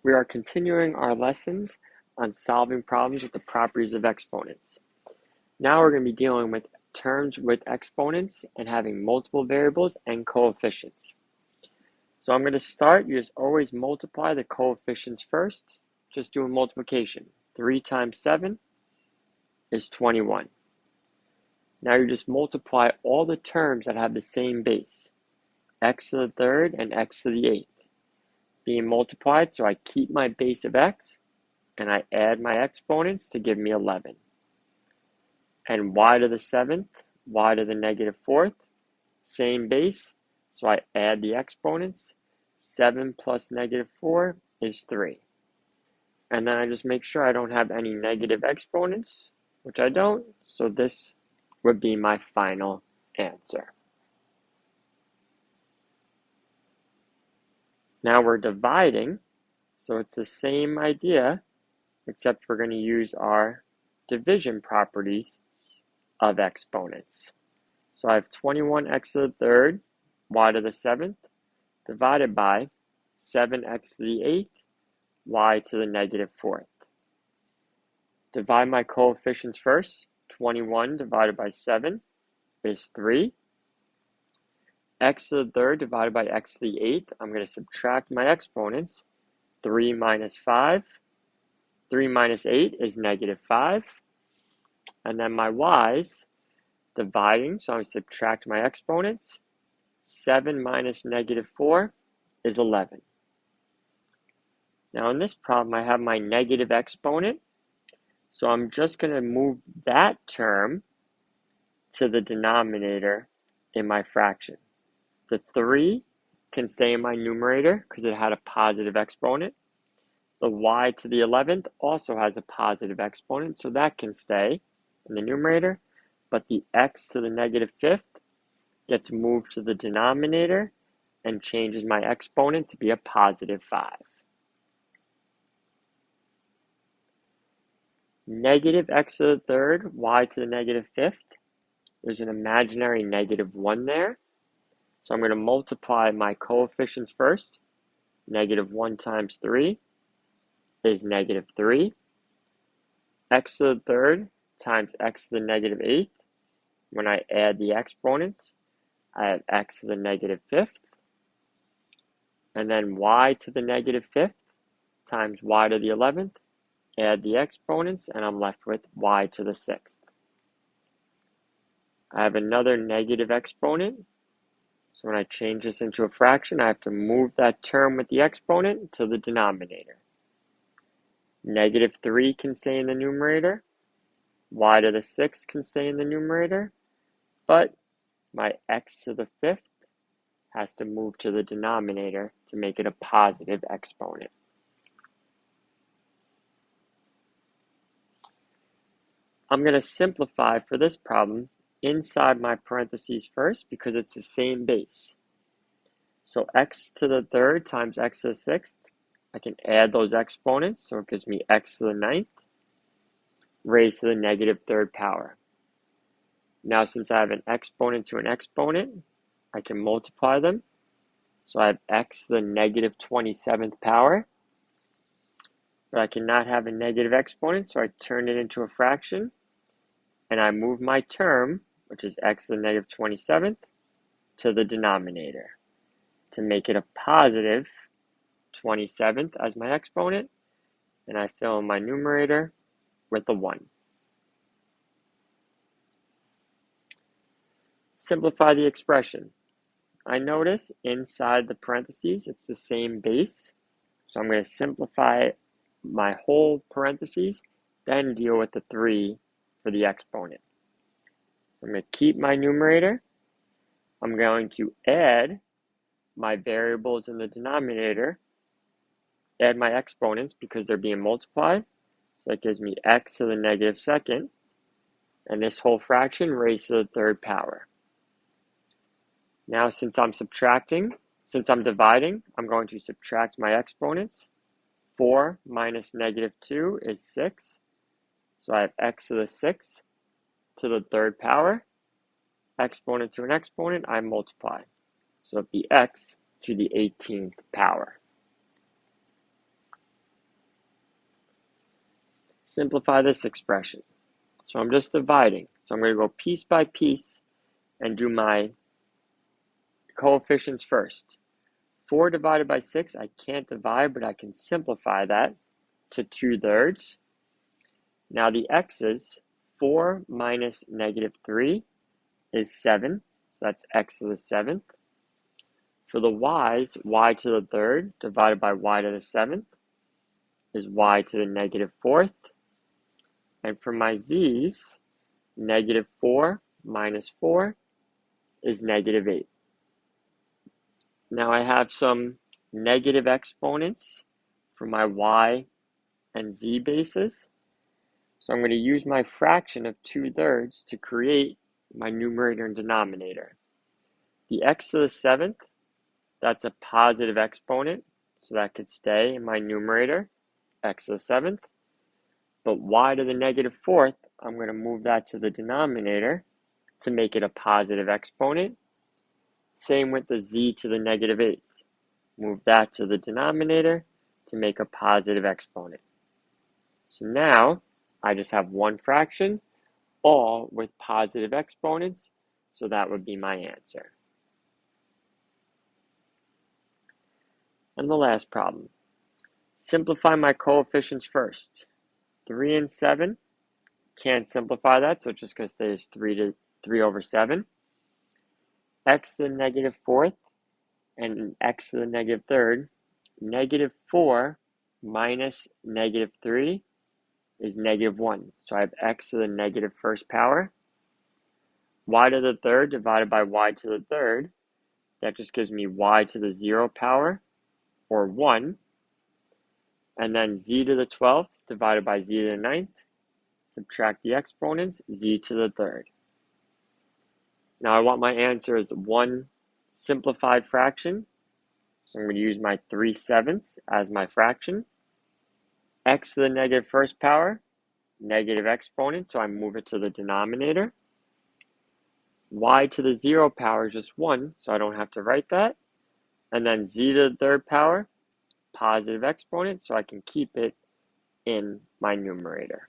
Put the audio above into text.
We are continuing our lessons on solving problems with the properties of exponents. Now we're going to be dealing with terms with exponents and having multiple variables and coefficients. So I'm going to start. You just always multiply the coefficients first. Just do a multiplication. 3 times 7 is 21. Now you just multiply all the terms that have the same base, x to the third and x to the eighth, being multiplied, so I keep my base of x and I add my exponents to give me 11. And y to the seventh, y to the negative fourth, same base, so I add the exponents. 7 plus negative 4 is 3. And then I just make sure I don't have any negative exponents, which I don't, so this would be my final answer. Now we're dividing, so it's the same idea, except we're going to use our division properties of exponents. So I have 21x to the third, y to the seventh, divided by 7x to the eighth, y to the negative fourth. Divide my coefficients first. 21 divided by 7 is 3. X to the third divided by x to the eighth, I'm going to subtract my exponents. 3 minus 5. 3 minus 8 is negative 5. And then my y's, dividing, so I'm going to subtract my exponents. 7 minus negative 4 is 11. Now in this problem, I have my negative exponent, so I'm just going to move that term to the denominator in my fraction. The 3 can stay in my numerator because it had a positive exponent. The y to the 11th also has a positive exponent, so that can stay in the numerator. But the x to the negative 5th gets moved to the denominator and changes my exponent to be a positive 5. Negative x to the third, y to the negative 5th. There's an imaginary negative 1 there. So I'm going to multiply my coefficients first. Negative 1 times 3 is negative 3. X to the third times x to the negative 8th. When I add the exponents, I have x to the negative 5th. And then y to the negative 5th times y to the 11th. Add the exponents, and I'm left with y to the 6th. I have another negative exponent. So when I change this into a fraction, I have to move that term with the exponent to the denominator. Negative 3 can stay in the numerator. Y to the 6th can stay in the numerator. But my x to the 5th has to move to the denominator to make it a positive exponent. I'm going to simplify for this problem inside my parentheses first because it's the same base. So x to the third times x to the 6th, I can add those exponents, so it gives me x to the 9th raised to the negative third power. Now since I have an exponent to an exponent, I can multiply them. So I have x to the negative 27th power. But I cannot have a negative exponent, so I turn it into a fraction. And I move my term, which is x to the negative 27th, to the denominator to make it a positive 27th as my exponent. And I fill in my numerator with a 1. Simplify the expression. I notice inside the parentheses, it's the same base. So I'm going to simplify my whole parentheses, then deal with the 3 for the exponent. So I'm going to keep my numerator. I'm going to add my variables in the denominator, add my exponents because they're being multiplied. So that gives me x to the negative 2nd, and this whole fraction raised to the 3rd power. Now since I'm dividing, I'm going to subtract my exponents. 4 minus negative 2 is 6. So I have x to the 6th to the 3rd power. Exponent to an exponent, I multiply. So it'd be x to the 18th power. simplify this expression. So I'm just dividing. So I'm going to go piece by piece and do my coefficients first. 4 divided by 6, I can't divide, but I can simplify that to 2/3. Now the x's, 4 minus -3 is 7, so that's x to the 7th. For the y's, y to the 3rd divided by y to the 7th is y to the -4th. And for my z's, -4 minus 4 is -8. Now I have some negative exponents for my y and z bases. So I'm going to use my fraction of 2/3 to create my numerator and denominator. The x to the 7th, that's a positive exponent, so that could stay in my numerator, x to the 7th. But y to the -4th, I'm going to move that to the denominator to make it a positive exponent. Same with the z to the -8th. Move that to the denominator to make a positive exponent. So now I just have one fraction, all with positive exponents, so that would be my answer. And the last problem. Simplify my coefficients first. 3 and 7, can't simplify that, so it's just going to stay as 3/7. X to the -4th and x to the -3rd. -4 minus -3 is -1. So I have x to the -1st power. Y to the 3rd divided by y to the 3rd. That just gives me y to the 0 power, or 1. And then z to the 12th divided by z to the 9th. Subtract the exponents, z to the 3rd. Now I want my answer as one simplified fraction. So I'm going to use my 3/7 as my fraction. X to the -1st power, negative exponent, so I move it to the denominator. Y to the 0 power is just 1, so I don't have to write that. And then z to the 3rd power, positive exponent, so I can keep it in my numerator.